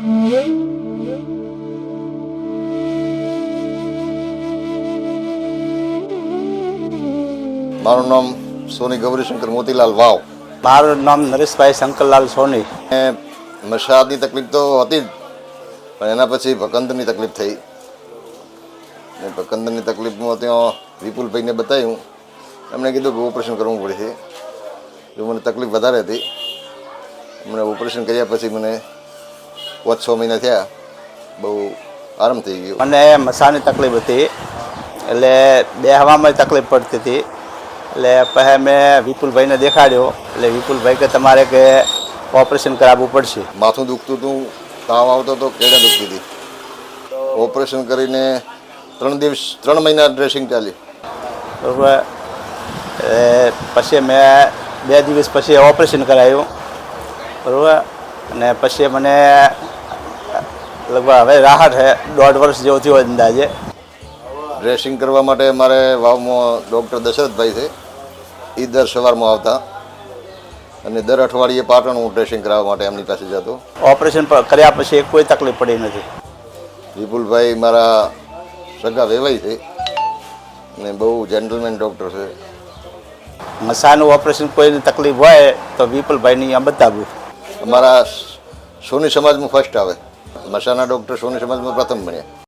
મારું નામ સોની ગૌરીશંકર મોતીલાલ વાવ. મારું નામ નરેશભાઈ શંકરલાલ સોની. મસાજની તકલીફ તો હતી જ, પણ એના પછી ભકંદરની તકલીફ થઈ. ને ભકંદરની તકલીફમાં ત્યાં વિપુલભાઈને બતાવ્યું. એમણે કીધું કે ઓપરેશન કરવું પડશે. જો મને તકલીફ વધારે હતી, મને ઓપરેશન કર્યા પછી મને 5-6 મહિના થયા, બહુ આરામ થઈ ગયો. મને મસાની તકલીફ હતી, એટલે બેહવામાં તકલીફ પડતી હતી. એટલે પછી મેં વિપુલભાઈને દેખાડ્યો. એટલે વિપુલભાઈ કે તમારે કે ઓપરેશન કરાવવું પડશે. માથું દુખતું હતું, તાવ આવતો હતો, કેડા દુખતી હતી. ઓપરેશન કરીને 3 મહિના ડ્રેસિંગ ચાલી. બરાબર. પછી મેં 2 દિવસ પછી ઓપરેશન કરાવ્યું. બરાબર. અને પછી મને લગભગ હવે રાહત છે. 1.5 વર્ષ જેવું થયું અંદાજે. ડ્રેસિંગ કરવા માટે મારે વાવમાં ડૉક્ટર દશરથભાઈ છે, એ દર સવારમાં આવતા અને દર અઠવાડિયે પાટણ હું ડ્રેસિંગ કરાવવા માટે એમની પાસે જતો. ઓપરેશન કર્યા પછી કોઈ તકલીફ પડી નથી. વિપુલભાઈ મારા સગા વેવાઈ છે અને બહુ જેન્ટલમેન ડૉક્ટર છે. મસાનું ઓપરેશન કોઈની તકલીફ હોય તો વિપુલભાઈની અહીંયા બતાવ્યું. અમારા સોની સમાજમાં ફર્સ્ટ આવે. મસાના ડૉક્ટર સોની સમાજમાં પ્રથમ બન્યા.